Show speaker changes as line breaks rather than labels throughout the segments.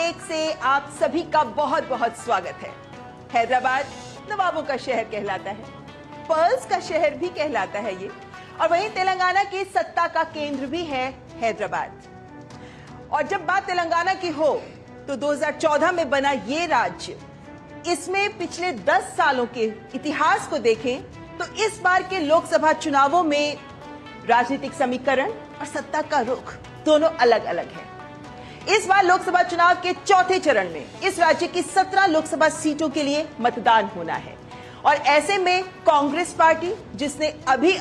एक से आप सभी का बहुत बहुत स्वागत है। हैदराबाद नवाबों का शहर कहलाता है, पर्ल्स का शहर भी कहलाता है ये, और वहीं तेलंगाना की सत्ता का केंद्र भी है हैदराबाद। और जब बात तेलंगाना की हो तो 2014 में बना ये राज्य, इसमें पिछले 10 सालों के इतिहास को देखें तो इस बार के लोकसभा चुनावों में राजनीतिक समीकरण और सत्ता का रुख दोनों अलग अलग है। इस बार लोकसभा चुनाव के चौथे चरण में इस राज्य की 17 लोकसभा सीटों के लिए मतदान होना है, और ऐसे में कांग्रेस पार्टी, जिसने अभी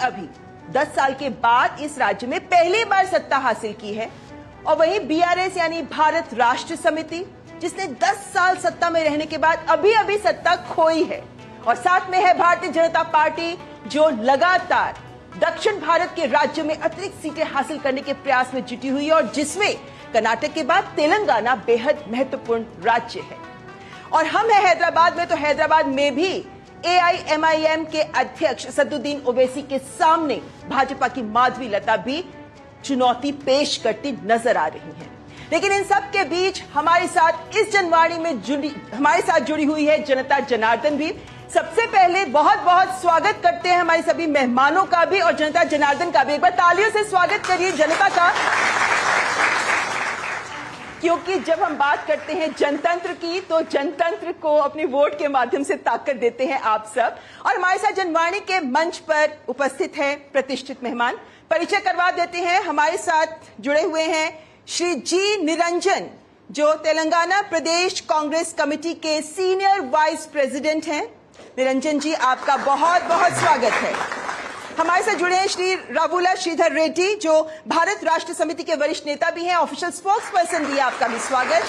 10 साल के बाद इस राज्य में पहली बार सत्ता हासिल की है, और वहीं बीआरएस यानी भारत राष्ट्र समिति, जिसने 10 साल सत्ता में रहने के बाद अभी सत्ता खोई है, और साथ में है भारतीय जनता पार्टी, जो लगातार दक्षिण भारत के राज्यों में अतिरिक्त सीटें हासिल करने के प्रयास में जुटी हुई है, और जिसमें कर्नाटक के बाद तेलंगाना बेहद महत्वपूर्ण राज्य है। और हम हैं हैदराबाद में, तो हैदराबाद में भी एआईएमआईएम के अध्यक्ष सदुद्दीन ओवैसी के सामने भाजपा की माधवी लता भी चुनौती पेश करती नजर आ रही हैं। लेकिन इन सब के बीच हमारे साथ इस जनवाणी में जुड़ी हुई है जनता जनार्दन भी। सबसे पहले बहुत बहुत स्वागत करते हैं हमारे सभी मेहमानों का भी और जनता जनार्दन का भी। एक बार तालियों से स्वागत करिए जनता का, क्योंकि जब हम बात करते हैं जनतंत्र की, तो जनतंत्र को अपनी वोट के माध्यम से ताकत देते हैं आप सब। और हमारे साथ जनवाणी के मंच पर उपस्थित है प्रतिष्ठित मेहमान। परिचय करवा देते हैं। हमारे साथ जुड़े हुए हैं श्री जी निरंजन, जो तेलंगाना प्रदेश कांग्रेस कमेटी के सीनियर वाइस प्रेसिडेंट हैं। निरंजन जी, आपका बहुत बहुत स्वागत है। हमारे साथ जुड़े हैं श्री रावुला श्रीधर रेड्डी, जो भारत राष्ट्र समिति के वरिष्ठ नेता भी हैं, ऑफिशियल स्पोक्स पर्सन भी, आपका भी स्वागत।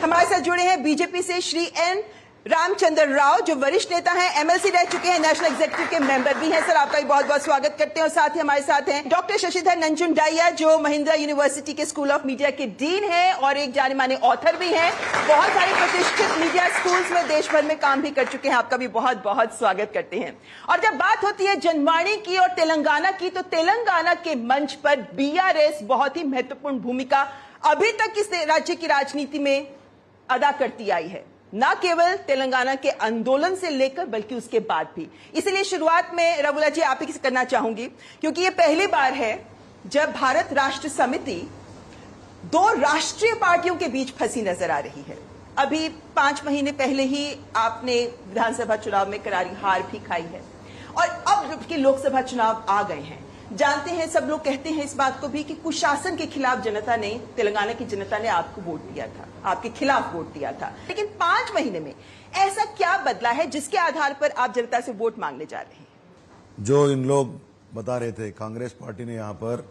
हमारे साथ जुड़े हैं बीजेपी से श्री एन रामचंद्र राव, जो वरिष्ठ नेता हैं, एमएलसी रह चुके हैं, नेशनल एग्जीक्यूटिव के मेंबर भी हैं। सर, आपका भी बहुत बहुत स्वागत करते हैं। और साथ ही हमारे साथ हैं डॉक्टर शशिधर नंजुंडाइया, जो महिंद्रा यूनिवर्सिटी के स्कूल ऑफ मीडिया के डीन हैं और एक जाने माने ऑथर भी हैं। बहुत सारे प्रतिष्ठित मीडिया स्कूल्स में देश भर में काम भी कर चुके हैं। आपका भी बहुत बहुत स्वागत करते हैं। और जब बात होती है जनवाणी की और तेलंगाना की, तो तेलंगाना के मंच पर बीआरएस बहुत ही महत्वपूर्ण भूमिका अभी तक इस राज्य की राजनीति में अदा करती आई है, न केवल तेलंगाना के आंदोलन से लेकर बल्कि उसके बाद भी। इसलिए शुरुआत में रवुला जी आप ही से करना चाहूंगी, क्योंकि ये पहली बार है जब भारत राष्ट्र समिति दो राष्ट्रीय पार्टियों के बीच फंसी नजर आ रही है। अभी 5 महीने पहले ही आपने विधानसभा चुनाव में करारी हार भी खाई है, और अब के लोकसभा चुनाव आ गए हैं। जानते हैं, सब लोग कहते हैं इस बात को भी कि कुशासन के खिलाफ जनता ने, तेलंगाना की जनता ने आपको वोट दिया था, आपके खिलाफ वोट दिया था। लेकिन 5 महीने में ऐसा क्या बदला है जिसके आधार पर आप जनता से वोट मांगने जा रहे हैं?
जो इन लोग बता रहे थे, कांग्रेस पार्टी ने यहाँ पर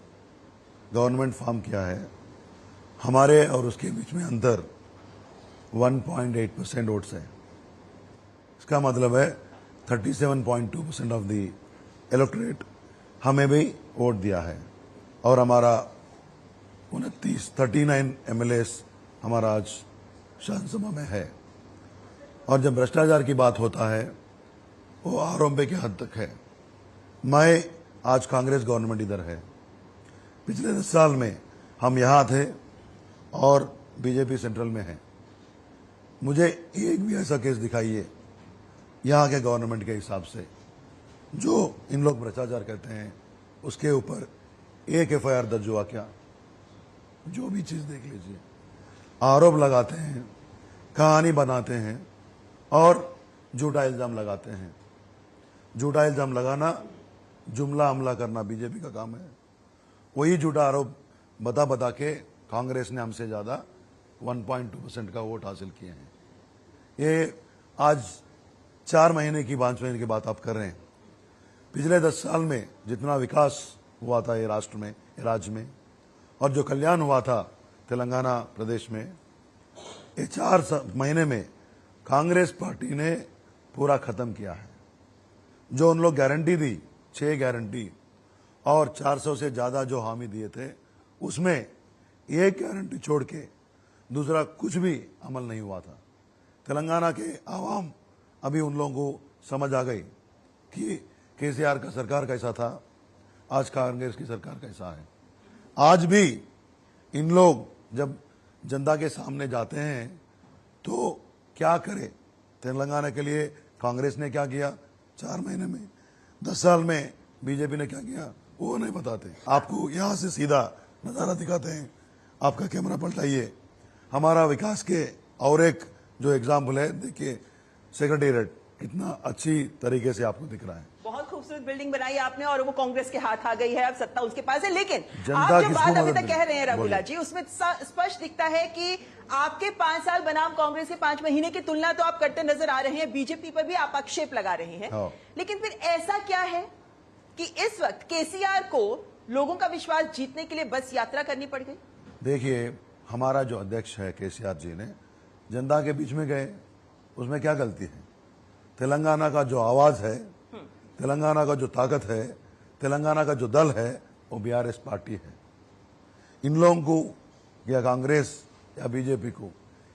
गवर्नमेंट फॉर्म किया है, हमारे और उसके बीच में अंतर 1.8% वोट्स है। इसका मतलब है 37.2% ऑफ द इलेक्टोरेट हमें भी वोट दिया है, और हमारा 39 एमएलए हमारा आज विधानसभा में है। और जब भ्रष्टाचार की बात होता है, वो आरोप की हद तक है। मैं आज कांग्रेस गवर्नमेंट इधर है, पिछले 10 साल में हम यहाँ थे और बीजेपी सेंट्रल में है। मुझे एक भी ऐसा केस दिखाइए यहाँ के गवर्नमेंट के हिसाब से जो इन लोग भ्रष्टाचार कहते हैं, उसके ऊपर एक एफआईआर दर्ज हुआ क्या? जो भी चीज देख लीजिए, आरोप लगाते हैं, कहानी बनाते हैं और झूठा इल्जाम लगाते हैं। झूठा इल्जाम लगाना, जुमला हमला करना बीजेपी का काम है। वही झूठा आरोप बता के कांग्रेस ने हमसे ज्यादा 1.2% का वोट हासिल किए हैं। ये आज 4 महीने की 5 महीने की बात आप कर रहे हैं। पिछले 10 साल में जितना विकास हुआ था ये राष्ट्र में, ये राज्य में, और जो कल्याण हुआ था तेलंगाना प्रदेश में, ये 4 महीने में कांग्रेस पार्टी ने पूरा खत्म किया है। जो उन लोग गारंटी दी, 6 गारंटी और 400 से ज्यादा जो हामी दिए थे, उसमें एक गारंटी छोड़ के दूसरा कुछ भी अमल नहीं हुआ था। तेलंगाना के आवाम अभी उन लोगों को समझ आ गई कि केसीआर का सरकार कैसा था, आज कांग्रेस की सरकार कैसा है। आज भी इन लोग जब जनता के सामने जाते हैं तो क्या करे? तेलंगाना के लिए कांग्रेस ने क्या किया 4 महीने में, 10 साल में बीजेपी ने क्या किया वो नहीं बताते। आपको यहाँ से सीधा नजारा दिखाते हैं। आपका कैमरा पलटाइए, हमारा विकास के और एक जो एग्जाम्पल है देखिए, सेक्रेटेरिएट कितना अच्छी तरीके से आपको दिख रहा है।
बहुत खूबसूरत बिल्डिंग बनाई आपने और वो कांग्रेस के हाथ आ गई है, अब सत्ता उसके पास है। लेकिन
जनता
आप जो
किसको
बात अभी
मदद
तक कह रहे हैं
करेगी?
रघुला जी, उसमें स्पष्ट दिखता है कि आपके 5 साल बनाम कांग्रेस के 5 महीने की तुलना तो आप करते नजर आ रहे हैं, बीजेपी पर भी आप आक्षेप लगा रहे हैं।
हाँ।
लेकिन फिर ऐसा क्या है कि इस वक्त केसीआर को लोगों का विश्वास जीतने के लिए बस यात्रा करनी पड़ गई?
देखिए, हमारा जो अध्यक्ष है केसीआर जी ने जनता के बीच में गए, उसमें क्या गलती है? तेलंगाना का जो आवाज है, तेलंगाना का जो ताकत है, तेलंगाना का जो दल है वो बीआरएस पार्टी है। इन लोगों को या कांग्रेस या बीजेपी को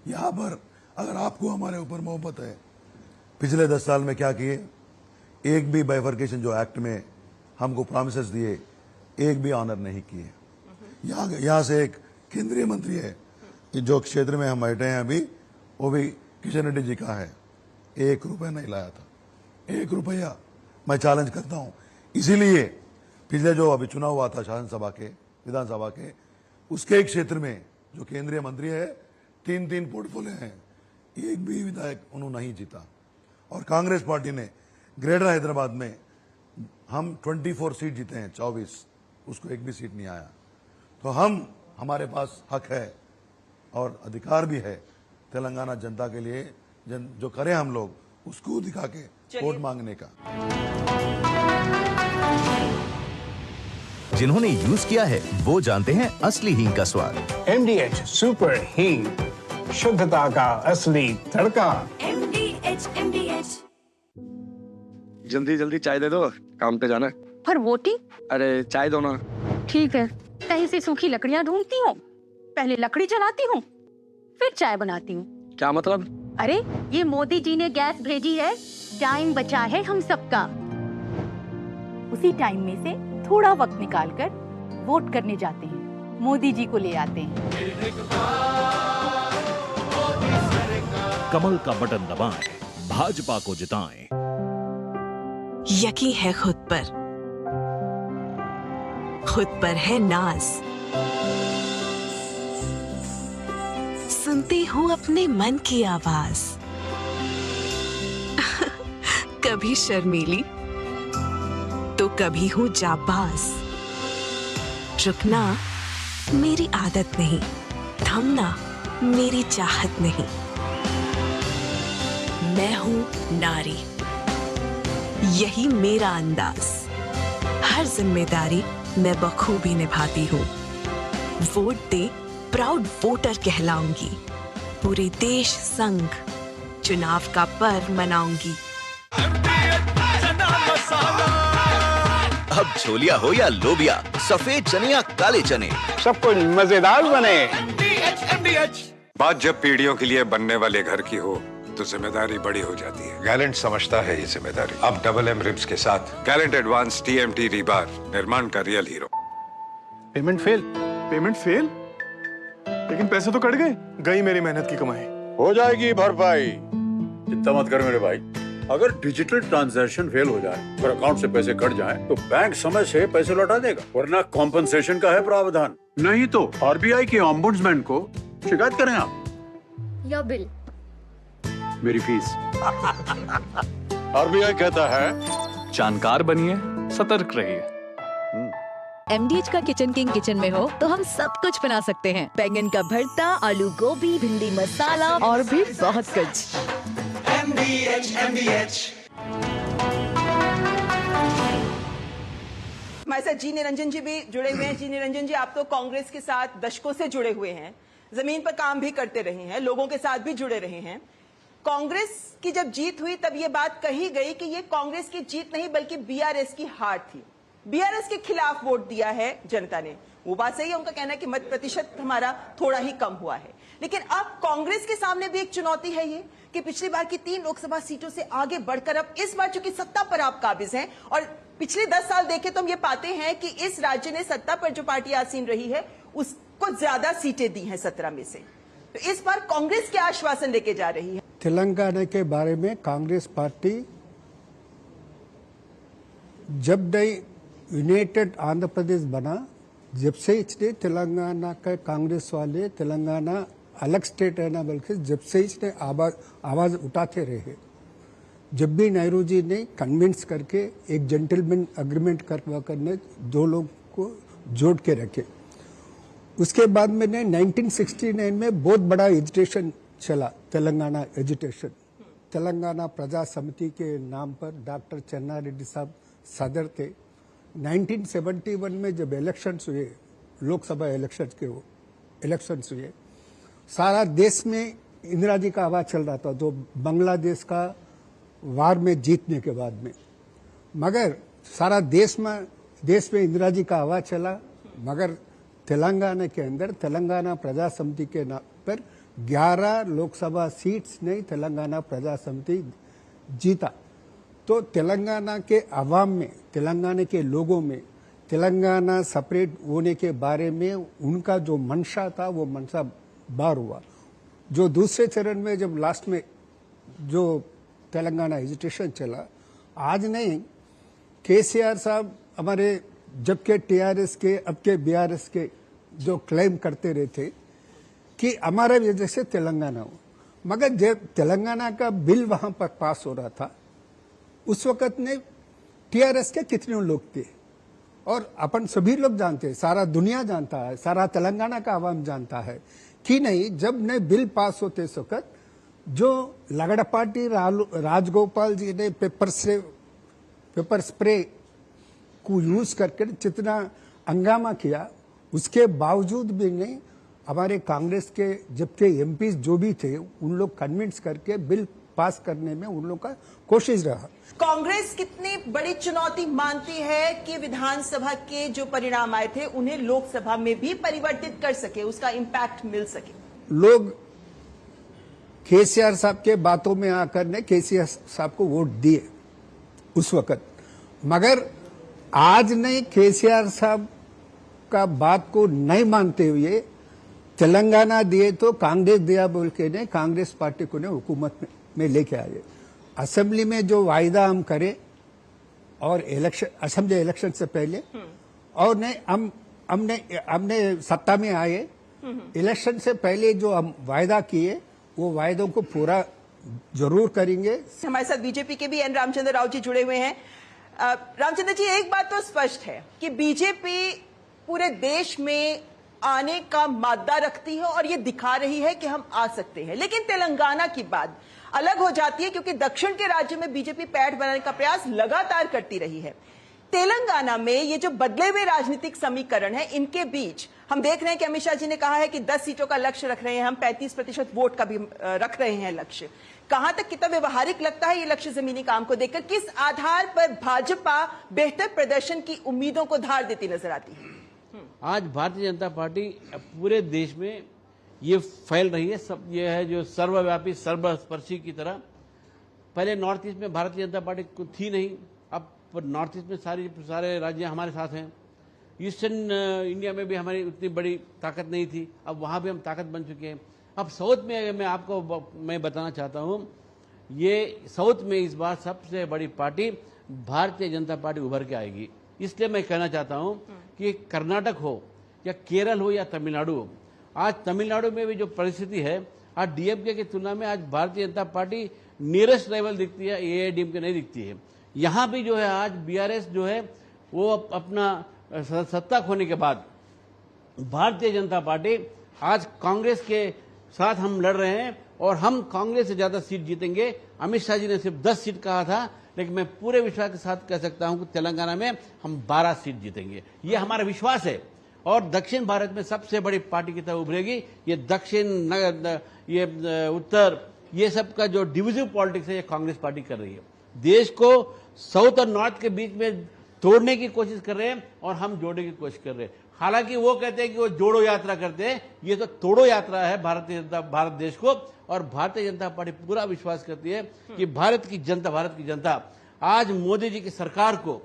यहां पर अगर आपको हमारे ऊपर मोहब्बत है, पिछले 10 साल में क्या किए? एक भी बाइफर्केशन जो एक्ट में हमको प्रॉमिसेस दिए, एक भी ऑनर नहीं किए। यहाँ से एक केंद्रीय मंत्री है जो क्षेत्र में हम बैठे हैं अभी, वो भी किशन रेड्डी जी का है, 1 रुपया नहीं लाया था। 1 रुपया मैं चैलेंज करता हूं। इसीलिए पिछले जो अभी चुनाव हुआ था शासन सभा के, विधानसभा के, उसके क्षेत्र में जो केंद्रीय मंत्री है, 3 पोर्टफोलियो हैं, एक भी विधायक उन्होंने नहीं जीता। और कांग्रेस पार्टी ने ग्रेटर हैदराबाद में हम 24 सीट जीते हैं, 24, उसको एक भी सीट नहीं आया। तो हमारे पास हक है और अधिकार भी है तेलंगाना जनता के लिए जो करें हम लोग उसको दिखा के वोट मांगने का।
जिन्होंने यूज किया है वो जानते हैं असली हींग का स्वाद।
MDH सुपर हींग, शुद्धता का असली तड़का।
MDH
जल्दी जल्दी चाय दे दो, काम पे जाना है।
पर वोटिंग?
अरे चाय दो ना।
ठीक है, कहीं से सूखी लकड़ियाँ ढूंढती हूँ, पहले लकड़ी जलाती हूँ, फिर चाय बनाती हूँ।
क्या मतलब?
अरे ये मोदी जी ने गैस भेजी है, टाइम बचा है हम सबका। उसी टाइम में से थोड़ा वक्त निकालकर वोट करने जाते हैं, मोदी जी को ले आते हैं।
कमल का बटन दबाएं, भाजपा को जिताएं।
यकीन है खुद पर है नाज। सुनती हूँ अपने मन की आवाज। कभी शर्मीली तो कभी हूँ जाबाज। रुकना मेरी आदत नहीं, थमना मेरी चाहत नहीं। मैं हूँ नारी, यही मेरा अंदाज। हर जिम्मेदारी मैं बखूबी निभाती हूँ। वोट दे, प्राउड वोटर कहलाऊंगी। पूरे देश संग चुनाव का पर्व मनाऊंगी।
अब छोलिया हो या लोबिया, सफेद चने या काले चने,
सब कुछ मजेदार बने।
बात जब पीढ़ियों के लिए बनने वाले घर की हो तो जिम्मेदारी बड़ी हो जाती है। गैलेंट समझता है ये जिम्मेदारी। अब डबल एम रिब्स के साथ गैलेंट एडवांस TMT रीबार, निर्माण का रियल हीरो।
Payment fail? लेकिन पैसे तो कट गए। गई मेरी मेहनत की कमाई।
हो जाएगी भरपाई, चिंता मत कर मेरे भाई। अगर डिजिटल ट्रांजैक्शन फेल हो जाए और अकाउंट से पैसे कट जाएं, तो बैंक समय से पैसे लौटा देगा, वरना कॉम्पनसेशन का है प्रावधान। नहीं तो RBI के ऑम्बुड्समैन को शिकायत करें आप।
या बिल
मेरी फीस। RBI कहता है
जानकार बनिए, सतर्क रहिए।
MDH का किचन किंग किचन में हो तो हम सब कुछ बना सकते हैं। बैंगन का भरता, आलू गोभी, भिंडी मसाला और भी बहुत कुछ।
हमारे साथ जी निरंजन जी भी जुड़े हुए हैं। जी निरंजन जी, आप तो कांग्रेस के साथ दशकों से जुड़े हुए हैं, जमीन पर काम भी करते रहे हैं, लोगों के साथ भी जुड़े रहे हैं। कांग्रेस की जब जीत हुई तब ये बात कही गई कि ये कांग्रेस की जीत नहीं बल्कि बीआरएस की हार थी। बीआरएस के खिलाफ वोट दिया है जनता ने, वो बात सही है। उनका कहना है कि मत प्रतिशत हमारा थोड़ा ही कम हुआ है। लेकिन अब कांग्रेस के सामने भी एक चुनौती है ये कि पिछली बार की 3 लोकसभा सीटों से आगे बढ़कर अब इस बार चूंकि सत्ता पर आप काबिज हैं और पिछले 10 साल देखें तो हम ये पाते हैं कि इस राज्य ने सत्ता पर जो पार्टी आसीन रही है उसको ज्यादा सीटें दी हैं 17 में से। तो इस बार कांग्रेस क्या आश्वासन लेके जा रही है?
तेलंगाना के बारे में कांग्रेस पार्टी जब यूनाइटेड आंध्र प्रदेश बना, जब से इसने तेलंगाना का कांग्रेस वाले तेलंगाना अलग स्टेट है ना, बल्कि जब से इसने आवाज उठाते रहे, जब भी नेहरू जी ने कन्विंस करके एक जेंटलमैन एग्रीमेंट करने दो लोग को जोड़ के रखे। उसके बाद मैंने 1969 में बहुत बड़ा एजिटेशन चला, तेलंगाना एजिटेशन। तेलंगाना प्रजा समिति के नाम पर डॉक्टर चन्ना रेड्डी साहब सदर थे। 1971 में जब इलेक्शंस हुए, लोकसभा इलेक्शंस के वो इलेक्शंस हुए, सारा देश में इंदिरा जी का आवाज चल रहा था, जो बांग्लादेश का वार में जीतने के बाद में। मगर सारा देश में इंदिरा जी का आवाज चला, मगर तेलंगाना के अंदर तेलंगाना प्रजा समिति के नाम पर 11 लोकसभा सीट्स ने तेलंगाना प्रजा समिति जीता। तो तेलंगाना के अवाम में, तेलंगाना के लोगों में तेलंगाना सेपरेट होने के बारे में उनका जो मंशा था, वो मंशा बार हुआ। जो दूसरे चरण में जब लास्ट में जो तेलंगाना एजिटेशन चला, आज नहीं, केसीआर साहब हमारे जब के टीआरएस के अब के बीआरएस के जो क्लेम करते रहे थे कि हमारे वजह से तेलंगाना हो, मगर जब तेलंगाना का बिल वहां पर पास हो रहा था, उस वक्त ने टीआरएस के कितने लोग थे, और अपन सभी लोग जानते हैं, सारा दुनिया जानता है, सारा तेलंगाना का आवाम जानता है कि नहीं, जब ने बिल पास होते इस वक्त जो लगड़पाटी राजगोपाल जी ने पेपर स्प्रे को यूज करके जितना हंगामा किया, उसके बावजूद भी नहीं, हमारे कांग्रेस के जबकि एमपी जो भी थे उन लोग कन्विंस करके बिल पास करने में उन लोग का कोशिश रहा।
कांग्रेस कितनी बड़ी चुनौती मानती है कि विधानसभा के जो परिणाम आए थे उन्हें लोकसभा में भी परिवर्तित कर सके, उसका इंपैक्ट मिल सके? लोग
केसीआर साहब के बातों में आकर ने केसीआर साहब को वोट दिए उस वक्त, मगर आज नहीं, केसीआर साहब का बात को नहीं मानते हुए तेलंगाना दिए तो कांग्रेस दिया बोल के ने कांग्रेस पार्टी को ने हुकूमत में लेके आए। असेंबली में जो वायदा हम करें और इलेक्शन, असेंबली इलेक्शन से पहले, और नहीं हमने सत्ता में आए, इलेक्शन से पहले जो हम वायदा किए वो वायदों को पूरा जरूर करेंगे।
हमारे साथ बीजेपी के भी एन रामचंद्र राव जी जुड़े हुए हैं। रामचंद्र जी, एक बात तो स्पष्ट है कि बीजेपी पूरे देश में आने का मादा रखती है और ये दिखा रही है कि हम आ सकते हैं, लेकिन तेलंगाना की बात अलग हो जाती है क्योंकि दक्षिण के राज्यों में बीजेपी पैठ बनाने का प्रयास लगातार करती रही है। तेलंगाना में ये जो बदले हुए राजनीतिक समीकरण है, इनके बीच हम देख रहे हैं कि अमित शाह जी ने कहा है कि 10 सीटों का लक्ष्य रख रहे हैं, हम 35% वोट का भी रख रहे हैं लक्ष्य। कहां तक कितना व्यवहारिक लगता है ये लक्ष्य जमीनी काम को देखकर? किस आधार पर भाजपा बेहतर प्रदर्शन की उम्मीदों को धार देती नजर आती है?
आज भारतीय जनता पार्टी पूरे देश में ये फैल रही है, सब ये है जो सर्वव्यापी सर्वस्पर्शी की तरह। पहले नॉर्थ ईस्ट में भारतीय जनता पार्टी थी नहीं, अब नॉर्थ ईस्ट में सारे राज्य हमारे साथ हैं। ईस्टर्न इंडिया में भी हमारी उतनी बड़ी ताकत नहीं थी, अब वहां भी हम ताकत बन चुके हैं। अब साउथ में मैं आपको बताना चाहता हूं, ये साउथ में इस बार सबसे बड़ी पार्टी भारतीय जनता पार्टी उभर के आएगी। इसलिए मैं कहना चाहता हूं कि कर्नाटक हो या केरल हो या तमिलनाडु हो, आज तमिलनाडु में भी जो परिस्थिति है, आज डीएमके की तुलना में आज Bharatiya Janata party nearest rival दिखती है, एआईएडीएमके नहीं दिखती है। यहां भी जो है आज बीआरएस जो है वो अपना सत्ता खोने के बाद भारतीय जनता पार्टी आज कांग्रेस के साथ हम लड़ रहे हैं और हम कांग्रेस से ज्यादा सीट जीतेंगे। अमित शाह जी ने सिर्फ 10 सीट कहा था, लेकिन मैं पूरे विश्वास के साथ कह सकता हूं कि तेलंगाना में हम 12 सीट जीतेंगे, ये हमारा विश्वास है। और दक्षिण भारत में सबसे बड़ी पार्टी की तरह उभरेगी। ये दक्षिण, ये उत्तर, ये सब का जो डिविजिव पॉलिटिक्स है ये कांग्रेस पार्टी कर रही है। देश को साउथ और नॉर्थ के बीच में तोड़ने की कोशिश कर रहे हैं और हम जोड़ने की कोशिश कर रहे हैं। हालांकि वो कहते हैं कि वो जोड़ो यात्रा करते हैं, ये तो तोड़ो यात्रा है भारत देश को। और भारतीय जनता पार्टी पूरा विश्वास करती है कि भारत की जनता आज मोदी जी की सरकार को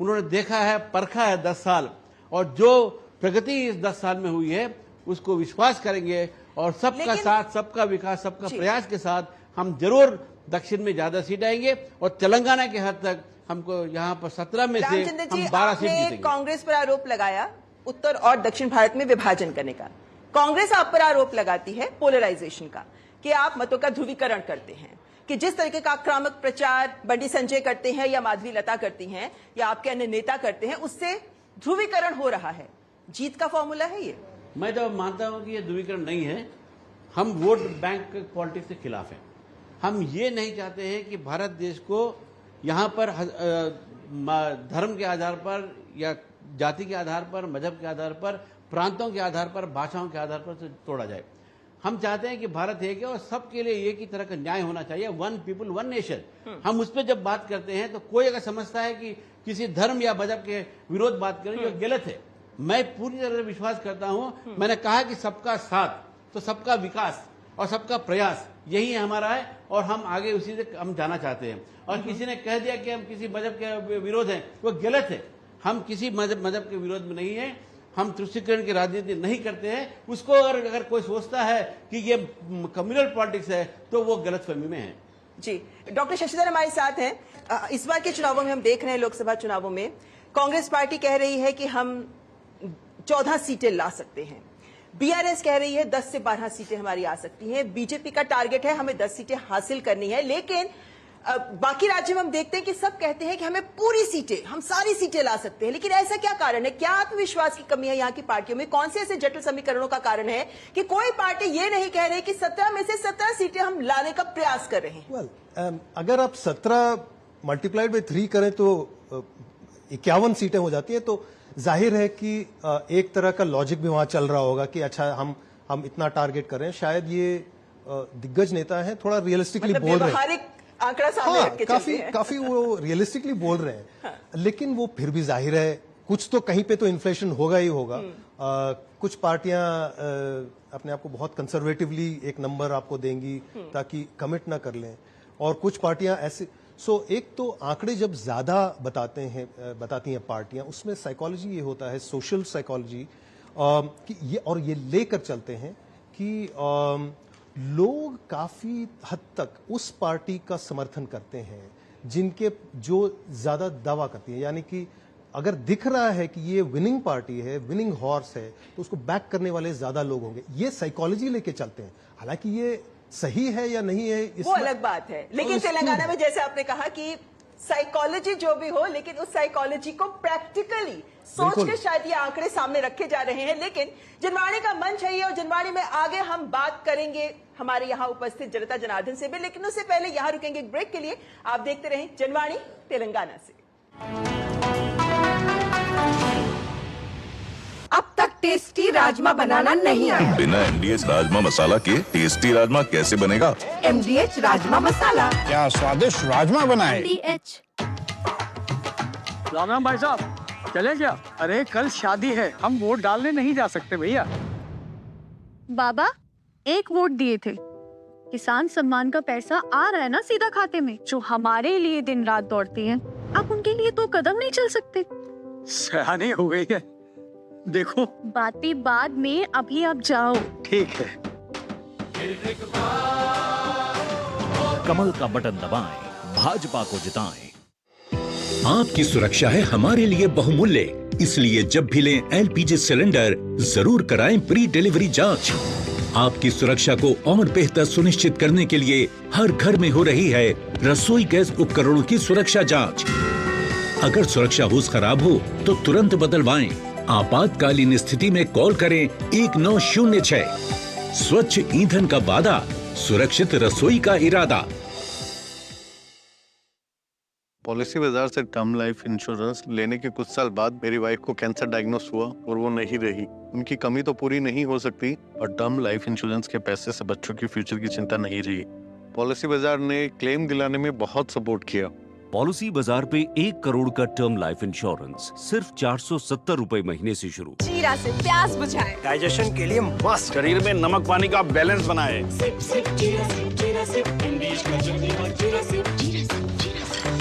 उन्होंने देखा है, परखा है 10 साल, और जो प्रगति इस 10 साल में हुई है उसको विश्वास करेंगे और सबका
लेकिन-
साथ, सबका विकास, सबका प्रयास के साथ हम जरूर दक्षिण में ज्यादा सीट आएंगे और तेलंगाना के हद तक हमको यहाँ पर 17 में से
रामचंद्र जी,
हम 12 सीट
आपने
जीतेंगे।
कांग्रेस पर आरोप लगाया उत्तर और दक्षिण भारत में विभाजन करने का। कांग्रेस आप पर आरोप लगाती है पोलराइजेशन का, कि आप मतों का ध्रुवीकरण करते हैं, कि जिस तरीके का आक्रामक प्रचार बंडी संजय करते हैं या माधवी लता करती हैं या आपके अन्य नेता करते हैं, उससे ध्रुवीकरण हो रहा है। जीत का फॉर्मूला है ये?
मैं तो मानता हूं कि ये ध्रुवीकरण नहीं है। हम वोट बैंक पॉलिटिक्स के खिलाफ हैं। हम ये नहीं चाहते हैं कि भारत देश को यहाँ पर धर्म के आधार पर या जाति के आधार पर, मजहब के आधार पर, प्रांतों के आधार पर, भाषाओं के आधार पर तोड़ा जाए। हम चाहते हैं कि भारत एक है और सबके लिए एक ही तरह का न्याय होना चाहिए, वन पीपल वन नेशन। हम उस पर जब बात करते हैं तो कोई अगर समझता है कि किसी धर्म या मजहब के विरोध बात करें, ये गलत है। मैं पूरी तरह से विश्वास करता हूं, मैंने कहा कि सबका साथ तो सबका विकास और सबका प्रयास, यही हमारा है और हम आगे उसी से हम जाना चाहते हैं। और किसी ने कह दिया कि हम किसी मजहब के विरोध हैं, वो गलत है। हम किसी मजहब के विरोध में नहीं है, हम तुष्टीकरण की राजनीति नहीं करते हैं। उसको अगर कोई सोचता है कि ये कम्युनल पॉलिटिक्स है तो वो गलतफहमी में है।
जी, डॉक्टर शशिधर हमारे साथ हैं। इस बार के चुनावों में हम देख रहे हैं, लोकसभा चुनावों में कांग्रेस पार्टी कह रही है कि हम 14 सीटें ला सकते हैं, बीआरएस कह रही है 10 से 12 सीटें हमारी आ सकती हैं, बीजेपी का टारगेट है हमें 10 सीटें हासिल करनी है। लेकिन बाकी राज्यों में हम देखते हैं कि सब कहते हैं कि हमें पूरी सीटें, हम सारी सीटें ला सकते हैं। लेकिन ऐसा क्या कारण है? क्या आत्मविश्वास की कमी है यहाँ की पार्टियों में? कौन से ऐसे जटिल समीकरणों का कारण है कि कोई पार्टी ये नहीं कह रही कि 17 में से 17 सीटें हम लाने का प्रयास कर रहे हैं?
अगर आप 17 मल्टीप्लाइड बाई 3 करें तो 51 सीटें हो जाती है। तो जाहिर है कि एक तरह का लॉजिक भी वहां चल रहा होगा कि अच्छा हम इतना टारगेट कर रहे हैं। शायद ये दिग्गज नेता है, थोड़ा रियलिस्टिकली बोल रहे हैं,
आंकड़ा सामने रख के चलते हैं।
काफी वो रियलिस्टिकली बोल रहे हैं। हाँ। लेकिन वो फिर भी जाहिर है कुछ तो कहीं पे तो इन्फ्लेशन होगा ही होगा। कुछ पार्टियां अपने आप को बहुत कंजर्वेटिवली एक नंबर आपको देंगी ताकि कमिट ना कर लें, और कुछ पार्टियां ऐसे। एक तो आंकड़े जब ज्यादा बताती हैं पार्टियां, उसमें साइकोलॉजी ये होता है, सोशल साइकोलॉजी, कि ये लेकर चलते हैं कि लोग काफी हद तक उस पार्टी का समर्थन करते हैं जिनके जो ज्यादा दावा करती है। यानी कि अगर दिख रहा है कि ये विनिंग पार्टी है, विनिंग हॉर्स है, तो उसको बैक करने वाले ज्यादा लोग होंगे। ये साइकोलॉजी लेके चलते हैं। हालांकि ये सही है या नहीं है
वो अलग बात है। लेकिन तेलंगाना में जैसे आपने कहा कि साइकोलॉजी जो भी हो, लेकिन उस साइकोलॉजी को प्रैक्टिकली सोच के शायद ये आंकड़े सामने रखे जा रहे हैं। लेकिन जनवाणी का मंच है ये, और जनवाणी में आगे हम बात करेंगे हमारे यहाँ उपस्थित जनता जनार्दन से भी। लेकिन उससे पहले यहाँ रुकेंगे एक ब्रेक के लिए। आप देखते रहें जनवाणी तेलंगाना से।
अब तक टेस्टी राजमा बनाना नहीं आया।
बिना एमडीएच राजमा मसाला के टेस्टी राजमा कैसे बनेगा?
एमडीएच राजमा मसाला।
क्या स्वादिष्ट राजमा बनाए।
एमडीएच।
राम राम भाई साहब, चले क्या? अरे कल शादी है, हम वोट डालने नहीं जा सकते भैया।
बाबा, एक वोट दिए थे, किसान सम्मान का पैसा आ रहा है ना सीधा खाते में। जो हमारे लिए दिन रात दौड़ती हैं, आप उनके लिए तो कदम नहीं चल सकते।
सयानी हो गई है, देखो।
बातें बाद में, अभी आप जाओ।
ठीक है।
कमल का बटन दबाएं, भाजपा को जिताएं।
आपकी सुरक्षा है हमारे लिए बहुमूल्य, इसलिए जब भी लें एलपीजी सिलेंडर जरूर कराएं प्री डिलीवरी जांच। आपकी सुरक्षा को और बेहतर सुनिश्चित करने के लिए हर घर में हो रही है रसोई गैस उपकरणों की सुरक्षा जांच। अगर सुरक्षा होस खराब हो तो तुरंत बदलवाएं। आपातकालीन स्थिति में कॉल करें 1906। स्वच्छ ईंधन का वादा, सुरक्षित रसोई का इरादा।
पॉलिसी बाजार से टर्म लाइफ इंश्योरेंस लेने के कुछ साल बाद मेरी वाइफ को कैंसर डायग्नोस हुआ और वो नहीं रही। उनकी कमी तो पूरी नहीं हो सकती, और टर्म लाइफ इंश्योरेंस के पैसे से बच्चों की फ्यूचर की चिंता नहीं रही। पॉलिसी बाजार ने क्लेम दिलाने में बहुत सपोर्ट किया।
पॉलिसी बाजार पे 1 करोड़ का टर्म लाइफ इंश्योरेंस सिर्फ 470 रुपए महीने से शुरू।
जीरा से प्यास बुझाए,
डाइजेशन के लिए मस्त, शरीर में नमक पानी का बैलेंस बनाए।
सिप सिप जीरा सिप, जीरा सिप, एमडीएच का जल्दी और जीरा सिप, जीरा सिप, जीरा सिप।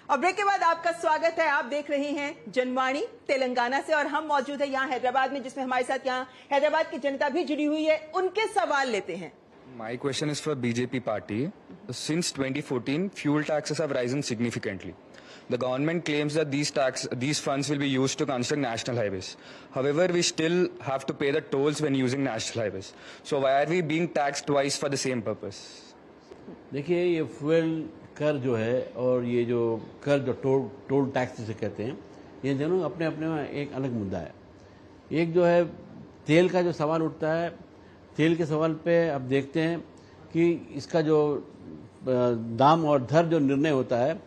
और ब्रेक के बाद आपका स्वागत है। आप देख रहे हैं जनवाणी तेलंगाना से और हम मौजूद है यहाँ हैदराबाद में, जिसमें हमारे साथ यहाँ हैदराबाद की जनता भी जुड़ी हुई है। उनके सवाल लेते हैं।
My question is for BJP party. Since 2014, fuel taxes have risen significantly. The government claims that these funds will be used to construct national highways. However, we still have to pay the tolls when using national highways. So why are we being taxed twice for the same purpose?
देखिए, ये fuel कर जो है और ये जो कर जो टोल टैक्स जिसे कहते हैं, ये दोनों अपने अपने में एक अलग मुद्दा है। एक जो है तेल का जो सवाल उठता है, तेल के सवाल पे अब देखते हैं कि इसका जो दाम और दर जो निर्णय होता है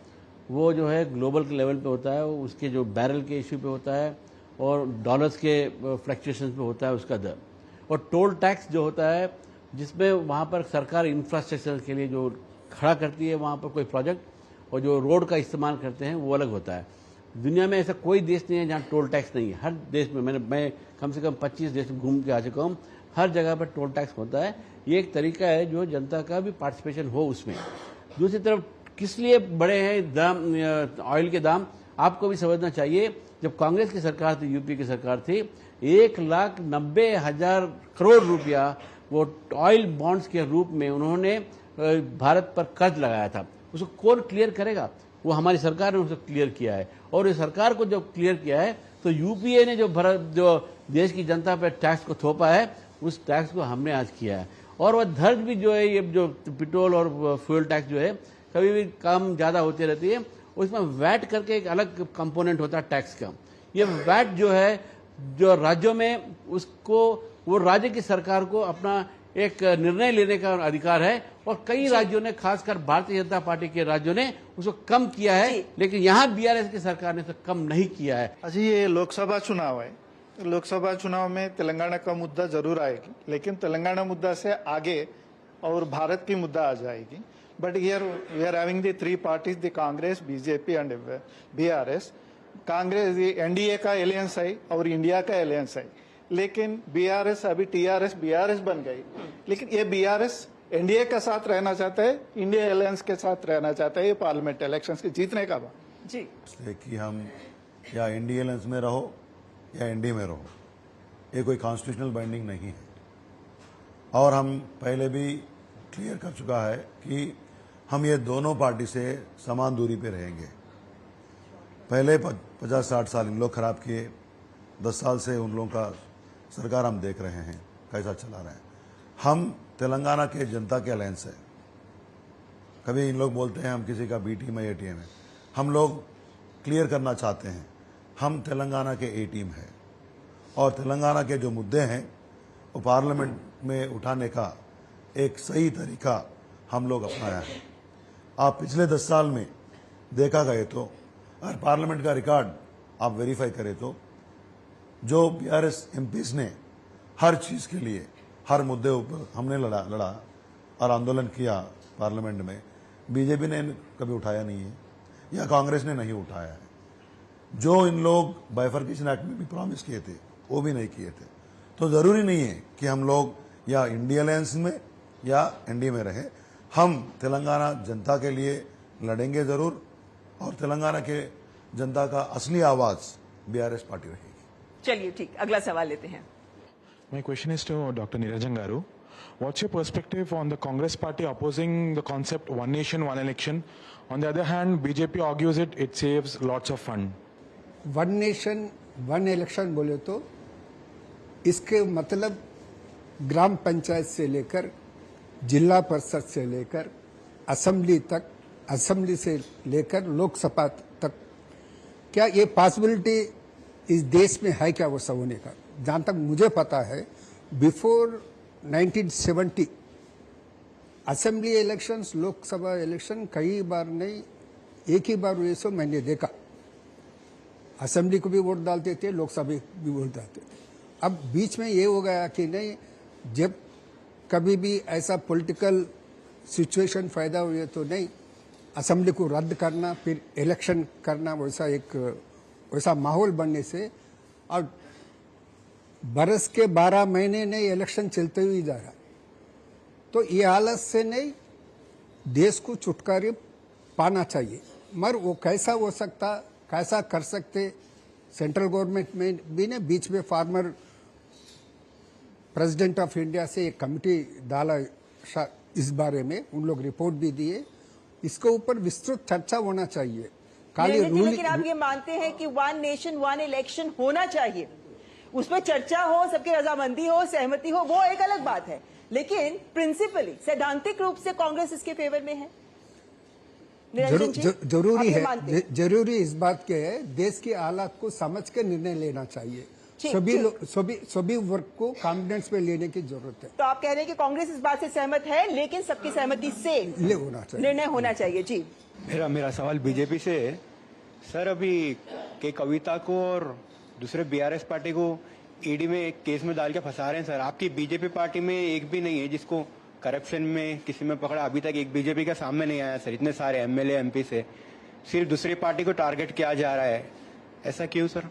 वो जो है ग्लोबल के लेवल पे होता है, उसके जो बैरल के इश्यू पे होता है और डॉलर्स के फ्लक्चुएशन पे होता है उसका दर। और टोल टैक्स जो होता है जिसमें वहाँ पर सरकार इंफ्रास्ट्रक्चर के लिए जो खड़ा करती है वहाँ पर कोई प्रोजेक्ट और जो रोड का इस्तेमाल करते हैं वो अलग होता है। दुनिया में ऐसा कोई देश नहीं है जहाँ टोल टैक्स नहीं है। हर देश में मैं कम से कम 25 देश घूम के आ चुका हूँ, हर जगह पर टोल टैक्स होता है। ये एक तरीका है जो जनता का भी पार्टिसिपेशन हो उसमें। दूसरी तरफ किस लिए बढ़े हैं दाम, ऑयल के दाम, आपको भी समझना चाहिए। जब कांग्रेस की सरकार थी, यूपी की सरकार थी, 1,90,000 करोड़ रुपया वो ऑयल बॉन्ड्स के रूप में उन्होंने भारत पर कर्ज लगाया था। उसको कौन क्लियर करेगा? वो हमारी सरकार ने उसको क्लियर किया है। और इस सरकार को जब क्लियर किया है तो यूपीए ने जो देश की जनता पर टैक्स को थोपा है, उस टैक्स को हमने आज किया है। और वह दर भी जो है, ये जो पेट्रोल और फ्यूल टैक्स जो है कभी भी कम ज़्यादा होती रहती है। उसमें वैट करके एक अलग कंपोनेंट होता है टैक्स का। ये वैट जो है जो राज्यों में, उसको वो राज्य की सरकार को अपना एक निर्णय लेने का अधिकार है। और कई राज्यों ने, खासकर भारतीय जनता पार्टी के राज्यों ने उसको कम किया है, लेकिन यहाँ बीआरएस की सरकार ने तो कम नहीं किया है।
अजी, ये लोकसभा चुनाव है। लोकसभा चुनाव में तेलंगाना का मुद्दा जरूर आएगी, लेकिन तेलंगाना मुद्दा से आगे और भारत की मुद्दा आ जाएगी। But here we are having the three parties, the Congress, BJP and BRS. Congress NDA का एलियंस है और इंडिया का एलियंस है, लेकिन बीआरएस अभी टीआरएस बीआरएस बन गई। लेकिन ये बीआरएस एनडीए के साथ रहना चाहता है, इंडिया एलियंस के साथ रहना चाहता है। ये पार्लियामेंट इलेक्शंस के जीतने का बात
जी,
इसलिए कि हम या इंडिया एलियंस में रहो या एनडीए में रहो, ये कोई कॉन्स्टिट्यूशनल बाइंडिंग नहीं है। और हम पहले भी क्लियर कर चुका है कि हम ये दोनों पार्टी से समान दूरी पे रहेंगे। पहले 50-60 साल इन लोग खराब किए, 10 साल से उन लोगों का सरकार हम देख रहे हैं कैसा चला रहे हैं। हम तेलंगाना के जनता के अलायंस है। कभी इन लोग बोलते हैं हम किसी का बी टीम है, ए टीम है। हम लोग क्लियर करना चाहते हैं, हम तेलंगाना के ए टीम है और तेलंगाना के जो मुद्दे हैं वो पार्लियामेंट में उठाने का एक सही तरीका हम लोग अपनाया है। आप पिछले 10 साल में देखा गए तो, अगर पार्लियामेंट का रिकॉर्ड आप वेरीफाई करें तो, जो बीआरएस एमपीज ने हर चीज़ के लिए, हर मुद्दे ऊपर हमने लड़ा और आंदोलन किया पार्लियामेंट में, बीजेपी ने कभी उठाया नहीं है या कांग्रेस ने नहीं उठाया है। जो इन लोग बाइफर्केशन एक्ट में भी प्रॉमिस किए थे वो भी नहीं किए थे। तो जरूरी नहीं है कि हम लोग या इंडिया अलायंस में या एनडीए में रहे। हम तेलंगाना जनता के लिए लड़ेंगे जरूर और तेलंगाना के जनता का असली आवाज बीआरएस पार्टी रहेगी।
चलिए ठीक, अगला सवाल लेते हैं।
My question is to Dr. Niranjan Garu. What's your perspective on the Congress party opposing the concept one nation, one election? On the other hand, BJP argues it saves lots of fund.
One nation one election बोले तो इसके मतलब ग्राम पंचायत से लेकर जिला परिषद से लेकर असेंबली तक, असेंबली से लेकर लोकसभा तक, क्या ये पॉसिबिलिटी इस देश में है क्या वो सब होने का? जहां तक मुझे पता है, before 1970 assembly elections, Lok Sabha election कई बार नहीं, एक ही बार हुए सो मैंने देखा। असेंबली को भी वोट डालते थे, लोकसभा भी वोट डालते थे। अब बीच में ये हो गया कि नहीं, जब कभी भी ऐसा पॉलिटिकल सिचुएशन पैदा हुए तो नहीं, असेंबली को रद्द करना फिर इलेक्शन करना, वैसा माहौल बनने से और बरस के 12 महीने नहीं इलेक्शन चलते हुए जा रहा। तो ये हालत से नहीं, देश को छुटकारे पाना चाहिए। मगर वो कैसा हो सकता, कैसा कर सकते? सेंट्रल गवर्नमेंट में भी ने बीच में फार्मर प्रेसिडेंट ऑफ इंडिया से एक कमिटी डाला इस बारे में, उन लोग रिपोर्ट भी दिए। इसके ऊपर विस्तृत चर्चा होना चाहिए।
लेकिन आप ये मानते हैं कि 1 नेशन 1 इलेक्शन होना चाहिए, उसमें चर्चा हो, सबकी रजामंदी हो, सहमति हो, वो एक अलग बात है, लेकिन प्रिंसिपली सैद्धांतिक रूप से कांग्रेस इसके फेवर में है?
जरूरी है, जरूरी इस बात के है, देश के हालात को समझ के निर्णय लेना चाहिए। सभी वर्ग को कॉन्फिडेंस में लेने की जरूरत है।
तो आप कह रहे हैं कि कांग्रेस इस बात से सहमत है, लेकिन सबकी सहमति से निर्णय होना चाहिए। जी,
मेरा सवाल बीजेपी से है। सर, अभी के कविता को और दूसरे बीआरएस पार्टी को ईडी में एक केस में डाल के फंसा रहे हैं सर। आपकी बीजेपी पार्टी में एक भी नहीं है जिसको करप्शन में किसी में पकड़ा, अभी तक एक बीजेपी का सामने नहीं आया सर। इतने सारे एमएलए एमपी से सिर्फ दूसरी पार्टी को टारगेट किया जा रहा है, ऐसा क्यों सर?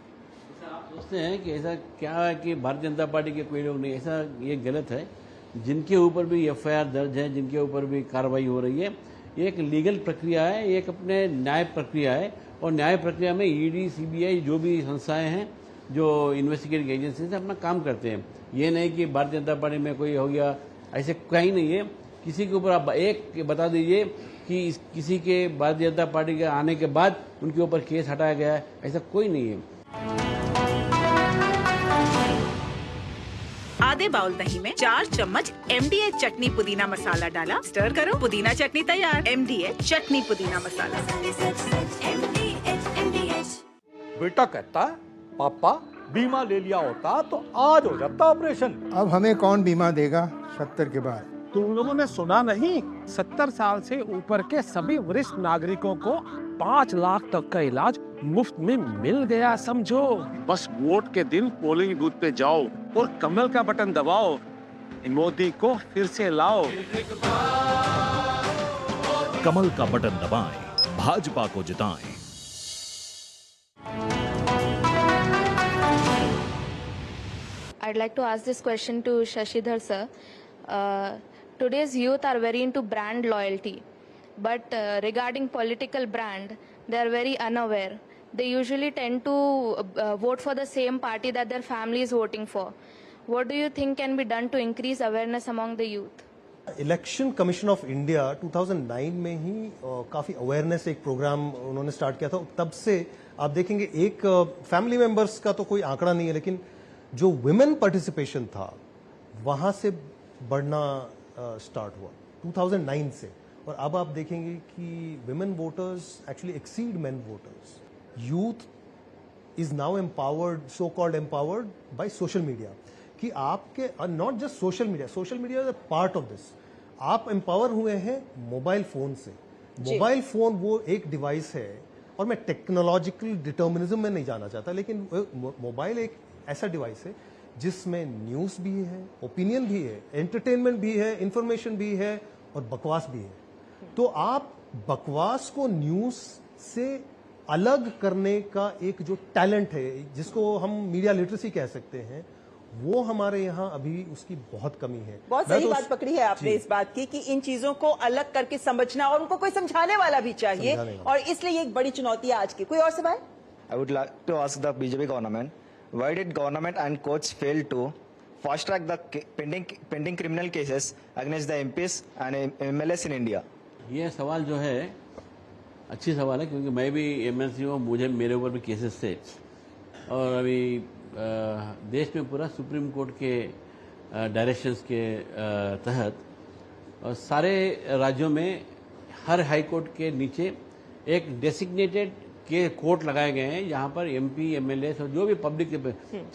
आप सोचते हैं कि ऐसा क्या है कि भारतीय जनता पार्टी के कोई लोग नहीं, ऐसा ये गलत है। जिनके ऊपर भी एफआईआर दर्ज है, जिनके ऊपर भी कार्रवाई हो रही है, ये एक लीगल प्रक्रिया है, एक अपने न्याय प्रक्रिया है, और न्याय प्रक्रिया में ईडी सीबीआई जो भी संस्थाएं हैं, जो इन्वेस्टिगेटिंग एजेंसी से अपना काम करते हैं। ये नहीं कि भारतीय जनता पार्टी में कोई हो गया, ऐसे कहीं नहीं है। किसी के ऊपर आप एक बता दीजिए कि किसी के भारतीय जनता पार्टी के आने के बाद उनके ऊपर केस हटाया गया है, ऐसा कोई नहीं है।
आधे बाउल दही में 4 चम्मच MDH चटनी पुदीना मसाला डाला, स्टर करो, पुदीना चटनी तैयार। MDH चटनी पुदीना मसाला।
बेटा कहता है, पापा बीमा ले लिया होता तो आज हो जाता ऑपरेशन।
अब हमें कौन बीमा देगा 70 के बाद?
तुम लोगों ने सुना नहीं? 70 साल से ऊपर के सभी वरिष्ठ नागरिकों को 5 लाख तक का इलाज मुफ्त में मिल गया, समझो। बस वोट के दिन पोलिंग बूथ पे जाओ और कमल का बटन दबाओ, मोदी को फिर से लाओ।
कमल का बटन दबाएं, भाजपा को जिताएं।
I'd like to ask this question to Shashidhar sir. Today's youth are very into brand loyalty, but regarding political brand, they are very unaware. They usually tend to vote for the same party that their family is voting for. What do you think can be done to increase awareness among the youth?
Election commission of India 2009 में ही काफी awareness एक programme उन्होंने start किया था। तब से आप देखेंगे एक फैमिली मेंबर्स का तो कोई आंकड़ा नहीं है, लेकिन जो विमेन पार्टिसिपेशन था वहां से बढ़ना स्टार्ट हुआ 2009 से, और अब आप देखेंगे कि women voters actually exceed main voters. Youth is now empowered, so called empowered by social media, कि आपके not just social media is a part of this. आप एम्पावर हुए हैं मोबाइल फोन से। मोबाइल फोन वो एक डिवाइस है, और मैं टेक्नोलॉजिकल डिटर्मिनिज्म में नहीं जाना चाहता, लेकिन मोबाइल एक ऐसा डिवाइस है जिसमें न्यूज भी है, ओपिनियन भी है, एंटरटेनमेंट भी है, इंफॉर्मेशन भी है, और बकवास भी है। तो आप बकवास को न्यूज से अलग करने का एक जो टैलेंट है, जिसको हम मीडिया लिटरेसी कह सकते हैं, वो हमारे यहाँ अभी उसकी बहुत कमी है।
बहुत सही बात पकड़ी है आपने इस बात की कि इन चीजों को अलग करके समझना, और उनको कोई समझाने वाला भी चाहिए, और इसलिए ये एक बड़ी चुनौती है आज की। कोई और सवाल?
I would like to ask the BJP government, why did government and courts fail to fast track the pending criminal cases against the MPs and MLAs in India?
ये सवाल जो है अच्छी सवाल है, क्योंकि मैं भी MLC हूँ, मुझे मेरे ऊपर भी केसेस थे, और अभी देश में पूरा सुप्रीम कोर्ट के डायरेक्शंस के तहत और सारे राज्यों में हर हाई कोर्ट के नीचे एक डेसिग्नेटेड के कोर्ट लगाए गए हैं, जहां पर MP, MLA और जो भी पब्लिक,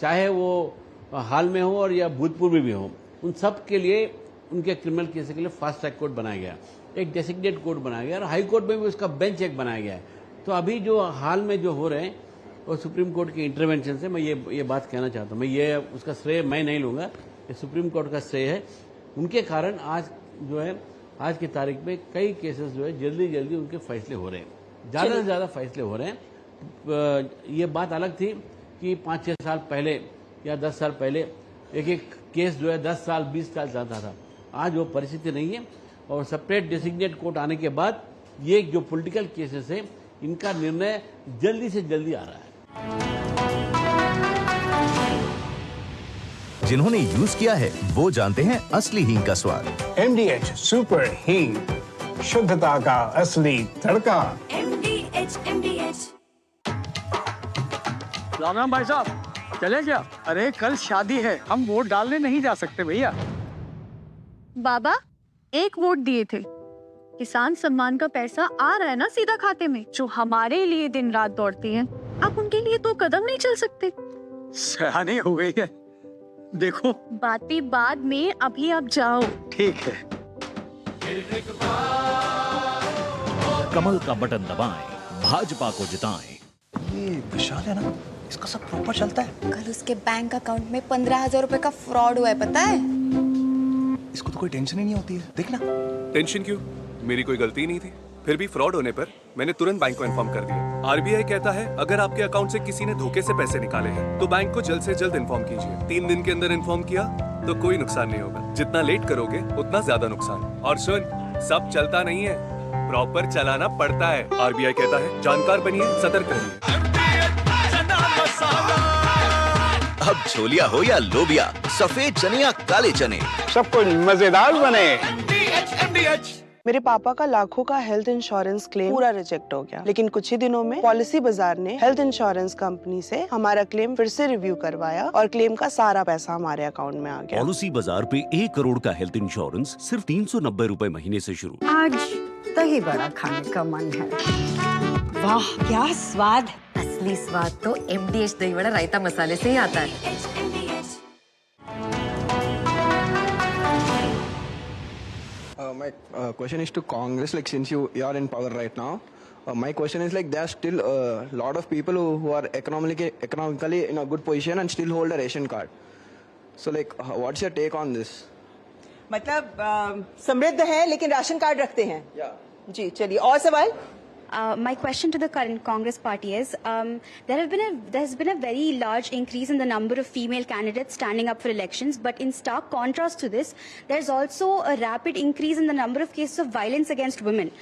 चाहे वो हाल में हो और या भूतपूर्व भी हो, उन सब के लिए उनके क्रिमिनल केस के लिए फास्ट ट्रैक कोर्ट बनाया गया, एक डेसिग्नेटेड कोर्ट बनाया गया, और हाई कोर्ट में भी उसका बेंच एक बनाया गया है। तो अभी जो हाल में जो हो रहे हैं, और सुप्रीम कोर्ट के इंटरवेंशन से मैं ये बात कहना चाहता हूँ, मैं ये उसका श्रेय मैं नहीं लूँगा, ये सुप्रीम कोर्ट का श्रेय है। उनके कारण आज जो है, आज की तारीख में कई केसेस जो है जल्दी जल्दी उनके फैसले हो रहे हैं, ज़्यादा से ज़्यादा फैसले हो रहे हैं। ये बात अलग थी कि 5-6 साल पहले या 10 साल पहले एक केस जो है 10 साल 20 साल चलता था। आज वो परिस्थिति नहीं है, और सेपरेट डेसिग्नेट कोर्ट आने के बाद ये जो पॉलिटिकल केसेस है इनका निर्णय जल्दी से जल्दी आ रहा है।
जिन्होंने यूज किया है वो जानते हैं असली हींग का स्वाद।
MDH सुपर हींग, शुद्धता का असली तड़का।
MDH
राम राम भाई साहब, चले क्या? अरे कल शादी है, हम वोट डालने नहीं जा सकते भैया।
बाबा, एक वोट दिए थे, किसान सम्मान का पैसा आ रहा है ना सीधा खाते में। जो हमारे लिए दिन रात दौड़ती हैं, आप उनके लिए तो कदम नहीं चल सकते।
सयानी हो गई है, देखो।
बातें बाद में, अभी आप जाओ।
ठीक है।
कमल का बटन दबाएं, भाजपा को जिताएं।
ये विशाल है ना, इसका सब प्रॉपर चलता है।
कल उसके बैंक अकाउंट में 15,000 रुपए का फ्रॉड हुआ है, पता है?
इसको तो कोई टेंशन ही नहीं होती है, देखना।
टेंशन क्यों? मेरी कोई गलती नहीं थी। फिर भी फ्रॉड होने पर मैंने तुरंत बैंक को इन्फॉर्म कर दिया। RBI कहता है अगर आपके अकाउंट से किसी ने धोखे से पैसे निकाले हैं तो बैंक को जल्द से जल्द इन्फॉर्म कीजिए। 3 दिन के अंदर इन्फॉर्म किया तो कोई नुकसान नहीं होगा। जितना लेट करोगे उतना ज्यादा नुकसान। और सुन, सब चलता नहीं है, प्रॉपर चलाना पड़ता है। RBI कहता है जानकार बनिए, सतर्क रहिए।
अब छोलिया हो या लोबिया, सफेद चने या काले चने,
सब कुछ मजेदार बने।
मेरे पापा का लाखों का हेल्थ इंश्योरेंस क्लेम पूरा रिजेक्ट हो गया, लेकिन कुछ ही दिनों में पॉलिसी बाजार ने हेल्थ इंश्योरेंस कंपनी से हमारा क्लेम फिर से रिव्यू करवाया और क्लेम का सारा पैसा हमारे अकाउंट में आ गया।
पॉलिसी बाजार पे 1 करोड़ का हेल्थ इंश्योरेंस सिर्फ 390 रुपए महीने से शुरू।
आज दही बड़ा खाने का मन है। वाह क्या स्वाद!
असली स्वाद तो MDH दही बड़ा रायता मसाले से ही आता है।
My question is to Congress, like since you are in power right now, my question is like there are still a lot of people who are economically in a good position and still hold a ration card. So like what's your take on this?
मतलब समृद्ध है लेकिन ration card रखते हैं। जी चलिए, और सवाल।
My question to the current Congress party is, there has been a very large increase in the number of female candidates standing up for elections, but in stark contrast to this, there's also a rapid increase in the number of cases of violence against women,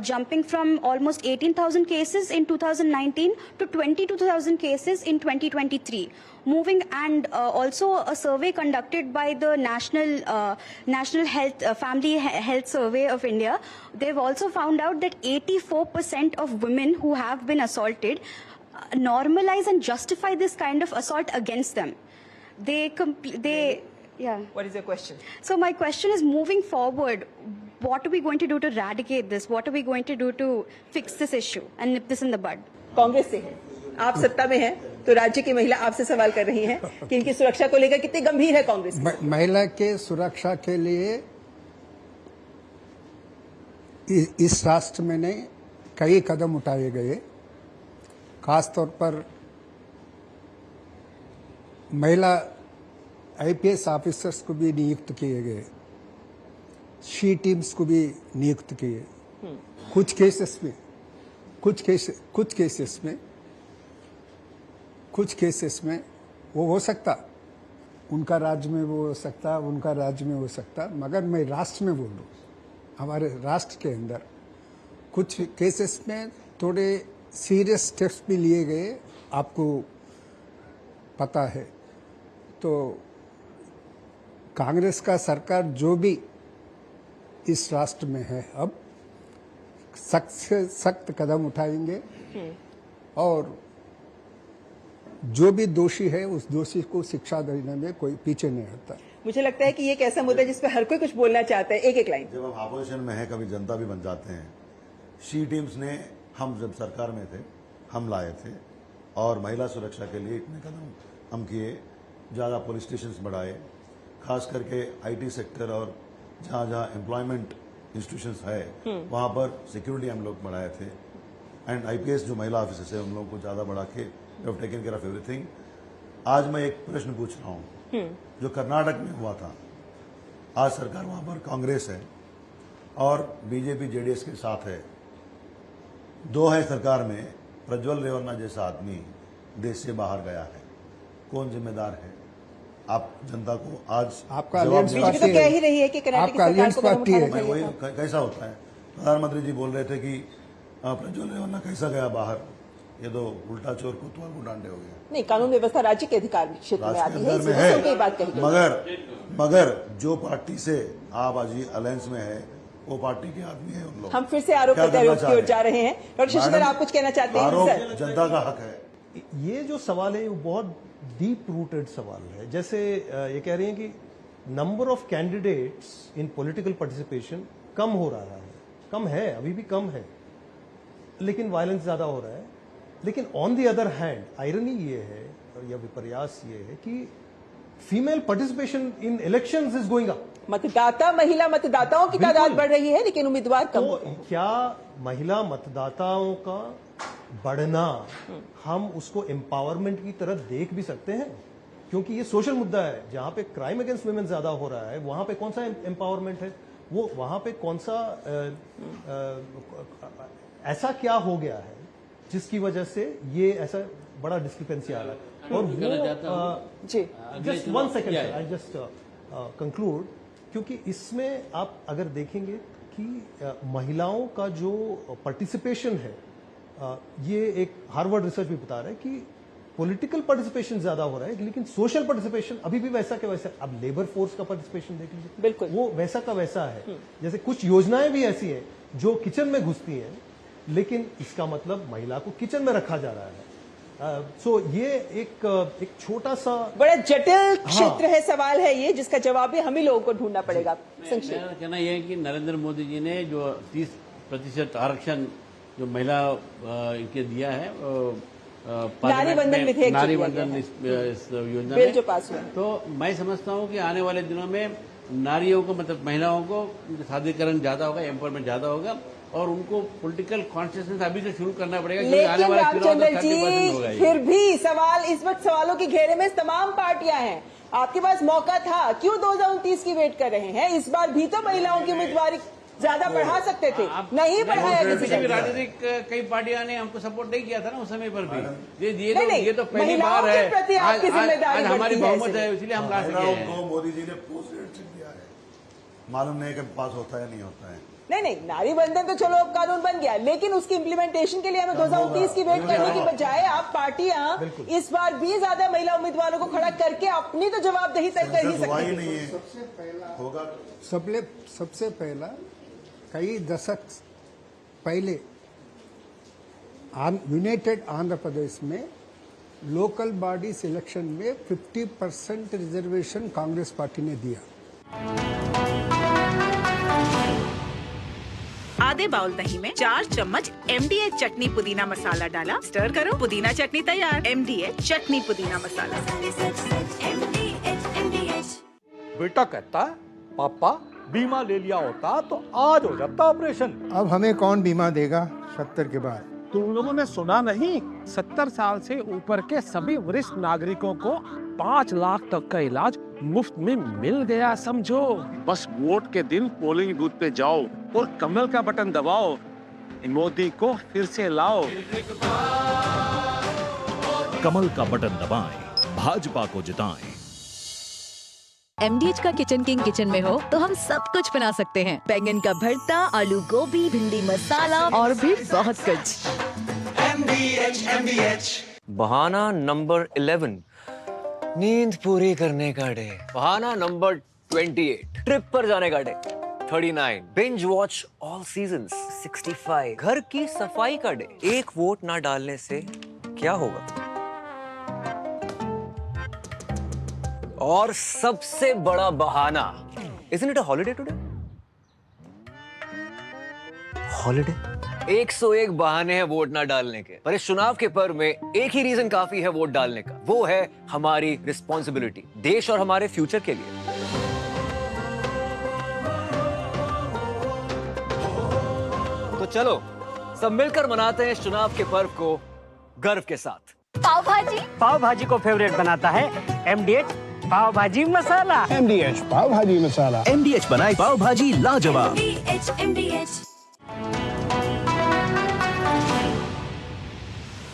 jumping from almost 18,000 cases in 2019 to 22,000 cases in 2023. Moving and also a survey conducted by the National Health Family Health Survey of India, they've also found out that 84% of women who have been assaulted normalize and justify this kind of assault against them. Yeah.
What is your question?
So my question is, moving forward, what are we going to do to eradicate this? What are we going to do to fix this issue and nip this in the bud?
Congress से है, आप सत्ता में हैं, तो राज्य की महिला आपसे सवाल कर रही हैं कि इनकी सुरक्षा को लेकर कितनी गंभीर है कांग्रेस?
महिला के सुरक्षा के लिए इस राष्ट्र में ने कई कदम उठाए गए। खासतौर पर महिला IPS ऑफिसर्स को भी नियुक्त किए गए, शी टीम्स को भी नियुक्त किए। कुछ केसेस में वो हो सकता, उनका राज्य में वो हो सकता, उनका राज्य में हो सकता, मगर मैं राष्ट्र में बोलूँ, हमारे राष्ट्र के अंदर कुछ केसेस में थोड़े सीरियस स्टेप्स भी लिए गए, आपको पता है। तो कांग्रेस का सरकार जो भी इस राष्ट्र में है, अब सख्त से सख्त कदम उठाएंगे और जो भी दोषी है उस दोषी को शिक्षा देने में कोई पीछे नहीं हटता।
मुझे लगता है कि ये एक ऐसा मुद्दा है जिस पे हर कोई कुछ बोलना चाहता है। एक लाइन।
जब हम अपोजिशन में है, कभी जनता भी बन जाते हैं। शी टीम्स ने, हम जब सरकार में थे, हम लाए थे और महिला सुरक्षा के लिए इतने कदम हम किए, ज़्यादा पुलिस स्टेशन बढ़ाए, खास करके IT सेक्टर और जहाँ जहाँ एम्प्लॉयमेंट इंस्टीट्यूशंस है वहाँ पर सिक्योरिटी हम लोग बढ़ाए थे। एंड IPS जो महिला ऑफिसर्स है उन लोगों को ज़्यादा बढ़ा के टेकन केयर ऑफ एवरीथिंग। आज मैं एक प्रश्न पूछ रहा हूँ, जो कर्नाटक में हुआ था, आज सरकार वहाँ पर कांग्रेस है और BJP JDS के साथ है, 2 है सरकार में, प्रज्वल रेवन्ना जैसा आदमी देश से बाहर गया है, कौन जिम्मेदार है? आप जनता को आज
आपका अलायंस पार्टी
तो कह ही रही है कि कर्नाटक की सरकार को
पार्टी है।
वही कैसा होता है? प्रधानमंत्री जी बोल रहे थे कि प्रज्वल रेवन्ना कैसा गया बाहर, ये तो उल्टा चोर कोतवाल को डांटे हो गया।
नहीं, कानून व्यवस्था राज्य के अधिकार क्षेत्र में आती है,
में
इसलिए की बात कही
है, मगर जो पार्टी से आप आज अलायंस में है वो पार्टी के आदमी है उन लोग।
हम फिर से आरोप प्रत्यारोप की ओर जा रहे हैं। डॉक्टर शशिधर, आप कुछ कहना चाहते हैं?
आरोप
सर,
जनता का हक है।
ये जो सवाल है वो बहुत डीप रूटेड सवाल है। जैसे ये कह रही हैं कि number of candidates in political participation कम हो रहा है, कम है, अभी भी कम है, लेकिन वायलेंस ज्यादा हो रहा है। लेकिन on the other hand irony ये है या विपर्यास ये है कि female participation in elections is going up.
मतदाता, महिला मतदाताओं की तादाद बढ़ रही है, लेकिन उम्मीदवार कम हो रहे हैं।
क्या महिला मतदाताओं का बढ़ना हम उसको एम्पावरमेंट की तरह देख भी सकते हैं? क्योंकि ये सोशल मुद्दा है। जहां पे क्राइम अगेंस्ट वुमेन ज्यादा हो रहा है, वहां पे कौन सा एम्पावरमेंट है? वो वहां पे कौन सा ऐसा क्या हो गया है जिसकी वजह से ये ऐसा बड़ा डिस्क्रिपेंसी आ रहा है? और वो just one second, I just conclude, क्योंकि इसमें आप अगर देखेंगे कि महिलाओं का जो पार्टिसिपेशन है, ये एक हार्वर्ड रिसर्च भी बता रहा है कि पॉलिटिकल पार्टिसिपेशन ज्यादा हो रहा है, लेकिन सोशल पार्टिसिपेशन अभी भी वैसा का वैसा। अब लेबर फोर्स का पार्टिसिपेशन देख लीजिए,
बिल्कुल
वो वैसा का वैसा है। जैसे कुछ योजनाएं भी ऐसी हैं जो किचन में घुसती हैं, लेकिन इसका मतलब महिला को किचन में रखा जा रहा है। सो ये एक छोटा सा
बड़ा जटिल क्षेत्र है, सवाल है ये, जिसका जवाब भी हम ही लोगों को ढूंढना पड़ेगा।
मेरा कहना यह है कि नरेंद्र मोदी जी ने जो 30% आरक्षण जो महिला इनके दिया है,
नारी बंधन विधेयक,
नारी बंधन इस योजना
में जो पास हुआ,
तो मैं समझता हूं कि आने वाले दिनों में नारियों को, मतलब महिलाओं को सादीकरण ज्यादा होगा, एम्पावरमेंट ज्यादा होगा, और उनको पॉलिटिकल कॉन्शियसनेस अभी से शुरू करना पड़ेगा।
लेकिन रामचंद्र जी, फिर भी सवाल, इस वक्त सवालों के घेरे में तमाम पार्टियां हैं। आपके पास मौका था, क्यों 2029 की वेट कर रहे हैं? इस बार भी तो महिलाओं की उम्मीदवारी ज्यादा बढ़ा सकते थे, नहीं बढ़ाया किसी ने।
राजनीतिक कई पार्टियां ने हमको सपोर्ट नहीं किया था ना उस समय पर भी। ये तो पहली बार है, आज हमारी बहुमत है, इसलिए हम ला सके हैं।
मोदी जी ने पोस्ट ग्रेजुएट दिया है, मालूम नहीं कि पास होता है नहीं होता है।
नहीं, नारी बंधन तो चलो अब कानून बन गया, लेकिन उसकी इम्प्लीमेंटेशन के लिए हमें 2029 की वेट करने की बजाय आप पार्टियां इस बार भी ज्यादा महिला उम्मीदवारों को खड़ा करके अपनी तो जवाबदेही तय कर ही सकती है।
सबसे पहला कई दशक पहले यूनाइटेड आंध्र प्रदेश में लोकल बॉडी सिलेक्शन में 50% रिजर्वेशन कांग्रेस पार्टी ने दिया।
आधे बाउल दही में 4 चम्मच MDH चटनी पुदीना मसाला डाला, स्टर करो, पुदीना चटनी तैयार। MDH चटनी पुदीना मसाला।
बेटा कहता है, पापा बीमा ले लिया होता तो आज हो जाता ऑपरेशन।
अब हमें कौन बीमा देगा 70 के बाद?
तुम लोगों ने सुना नहीं? 70 साल से ऊपर के सभी वरिष्ठ नागरिकों को 5 लाख तक का इलाज मुफ्त में मिल गया, समझो। बस वोट के दिन पोलिंग बूथ पे जाओ और कमल का बटन दबाओ, मोदी को फिर से लाओ।
कमल का बटन दबाएं, भाजपा को जिताएं।
MDH का किचन किंग किचन में हो तो हम सब कुछ बना सकते हैं। बैंगन का भरता, आलू गोभी, भिंडी मसाला और भी बहुत कुछ।
MDH। बहाना नंबर 11, नींद पूरी करने का डे। बहाना नंबर 28, ट्रिप पर जाने का day. 39, binge watch all seasons. 65, घर की सफाई का डे। एक वोट ना डालने से क्या होगा? और सबसे बड़ा बहाना, isn't it a holiday today? Holiday? 101 बहाने हैं वोट ना डालने के, पर इस चुनाव के पर्व में एक ही रीजन काफी है वोट डालने का। वो है हमारी रिस्पॉन्सिबिलिटी, देश और हमारे फ्यूचर के लिए। तो चलो सब मिलकर मनाते हैं इस चुनाव के पर्व को गर्व के साथ।
पाव भाजी को फेवरेट बनाता है MDH पाव भाजी मसाला।
MDH पाव भाजी मसाला।
MDH बनाए पाव भाजी लाजवाब।
MDH।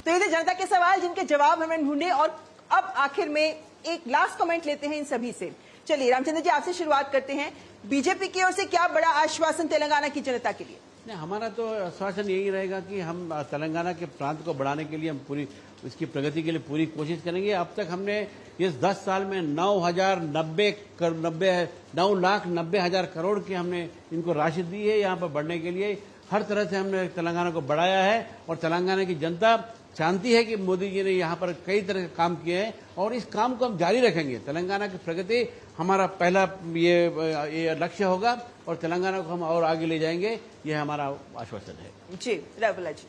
तो ये थे जनता के सवाल जिनके जवाब हमने ढूंढे, और अब आखिर में एक लास्ट कमेंट लेते हैं इन सभी से। चलिए रामचंद्र जी, आपसे शुरुआत करते हैं। बीजेपी की ओर से क्या बड़ा आश्वासन तेलंगाना की जनता के लिए?
नहीं, हमारा तो आश्वासन यही रहेगा कि हम तेलंगाना के प्रांत को बढ़ाने के लिए हम पूरी इसकी प्रगति के लिए पूरी कोशिश करेंगे। अब तक हमने इस 10 साल में 9,90,000 करोड़ की हमने इनको राशि दी है यहाँ पर बढ़ने के लिए। हर तरह से हमने तेलंगाना को बढ़ाया है और तेलंगाना की जनता जानती है कि मोदी जी ने यहाँ पर कई तरह के काम किए हैं और इस काम को हम जारी रखेंगे। तेलंगाना की प्रगति हमारा पहला ये लक्ष्य होगा और तेलंगाना को हम और आगे ले जाएंगे, यह हमारा आश्वासन है।
जी रावला जी,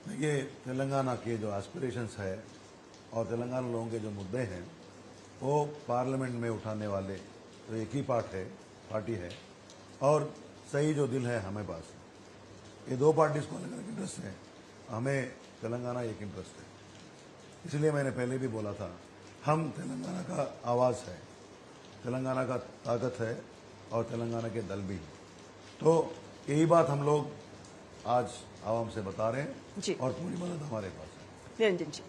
देखिए तेलंगाना के जो एस्पिरेशंस है और तेलंगाना लोगों के जो मुद्दे हैं वो पार्लियामेंट में उठाने वाले तो एक ही पार्टी है और सही जो दिल है हमें पास। ये दो पार्टीज को अलग अलग इंटरेस्ट है, हमें तेलंगाना एक इंटरेस्ट है। इसलिए मैंने पहले भी बोला था, हम तेलंगाना का आवाज़ है, तेलंगाना का ताकत है और तेलंगाना के दल भी। तो यही बात हम लोग आज आवाम से बता रहे हैं
जी।
और पूरी मदद हमारे पास है।
निरंजन जी,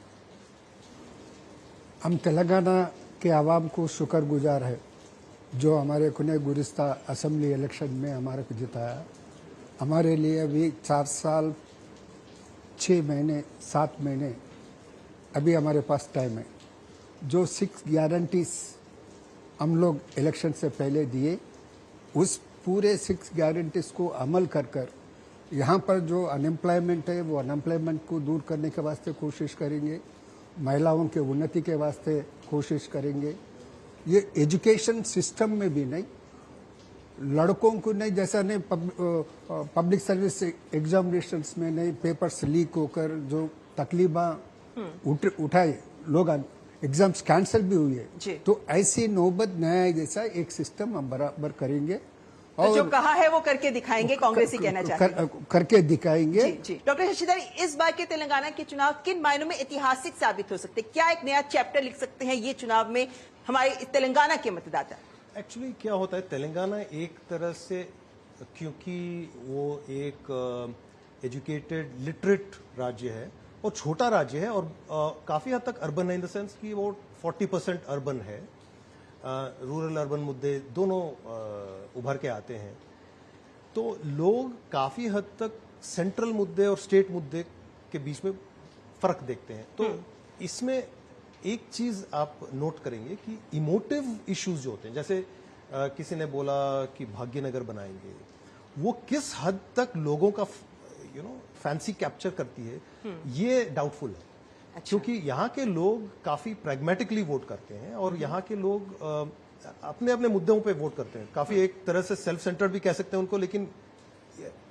हम तेलंगाना के आवाम को शुक्रगुजार है जो हमारे कुने गुज़िश्ता असेंबली इलेक्शन में हमारे को जिताया। हमारे लिए अभी 4 साल 6 महीने 7 महीने अभी हमारे पास टाइम है। जो 6 गारंटीज हम लोग इलेक्शन से पहले दिए, उस पूरे 6 गारंटीज को अमल कर यहाँ पर जो अनएम्प्लॉयमेंट है वो अनएम्प्लॉयमेंट को दूर करने के वास्ते कोशिश करेंगे, महिलाओं के उन्नति के वास्ते कोशिश करेंगे। ये एजुकेशन सिस्टम में भी नहीं, लड़कों को नहीं, जैसा नहीं पब्लिक सर्विस एग्जामिनेशंस में नहीं पेपर्स लीक होकर जो तकलीफा उठाए लोग, एग्जाम्स कैंसिल भी हुई है, तो ऐसी नौबत नया जैसा एक सिस्टम हम बराबर करेंगे
और जो कहा है वो करके दिखाएंगे। कांग्रेस ही कहना चाहती है
करके दिखाएंगे।
जी। डॉक्टर शशिधर, इस बार के तेलंगाना के चुनाव किन मायनों में ऐतिहासिक साबित हो सकते हैं? क्या एक नया चैप्टर लिख सकते हैं ये चुनाव में हमारे तेलंगाना के मतदाता?
एक्चुअली क्या होता है, तेलंगाना एक तरह से क्योंकि वो एक एजुकेटेड लिटरेट राज्य है और छोटा राज्य है और काफी हद तक अर्बन है, इन द सेंस कि वो 40% अर्बन है। रूरल अर्बन मुद्दे दोनों उभर के आते हैं, तो लोग काफी हद तक सेंट्रल मुद्दे और स्टेट मुद्दे के बीच में फर्क देखते हैं। तो इसमें एक चीज आप नोट करेंगे कि इमोटिव इश्यूज जो होते हैं, जैसे किसी ने बोला कि भाग्यनगर बनाएंगे, वो किस हद तक लोगों का फैंसी कैप्चर करती है, ये डाउटफुल है। अच्छा। क्योंकि यहाँ के लोग काफी प्रैग्मेटिकली वोट करते हैं और यहाँ के लोग अपने अपने मुद्दों पे वोट करते हैं, काफी एक तरह से सेल्फ सेंटर्ड भी कह सकते हैं उनको, लेकिन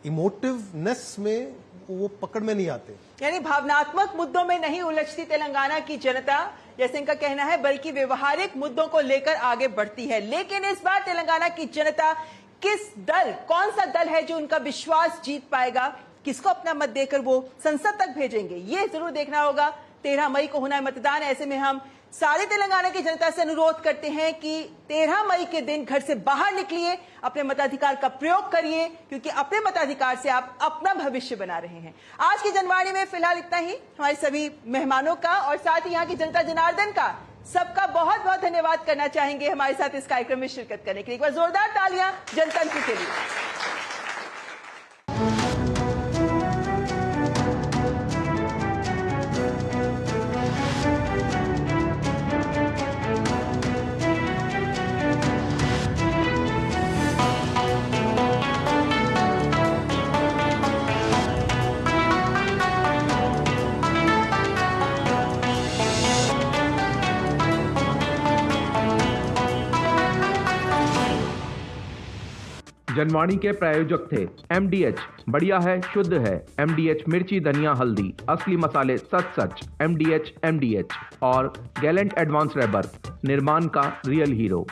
इमोटिवनेस में वो पकड़ में नहीं आते।
यानी भावनात्मक मुद्दों में नहीं उलझती तेलंगाना की जनता, जैसे इनका कहना है, बल्कि व्यवहारिक मुद्दों को लेकर आगे बढ़ती है। लेकिन इस बार तेलंगाना की जनता कौन सा दल है जो उनका विश्वास जीत पाएगा, किसको अपना मत देकर वो संसद तक भेजेंगे, ये जरूर देखना होगा। 13 मई को होना है मतदान। ऐसे में हम सारे तेलंगाना की जनता से अनुरोध करते हैं कि 13 मई के दिन घर से बाहर निकलिए, अपने मताधिकार का प्रयोग करिए, क्योंकि अपने मताधिकार से आप अपना भविष्य बना रहे हैं। आज की जनवाणी में फिलहाल इतना ही। हमारे सभी मेहमानों का और साथ ही यहाँ की जनता जनार्दन का सबका बहुत बहुत धन्यवाद करना चाहेंगे हमारे साथ इस कार्यक्रम में शिरकत करने के लिए। एक बार जोरदार तालियां जनतंत्र के लिए।
जनवाणी के प्रायोजक थे MDH, बढ़िया है, शुद्ध है। MDH मिर्ची, धनिया, हल्दी, असली मसाले, सच। MDH और गैलेंट एडवांस रबर, निर्माण का रियल हीरो।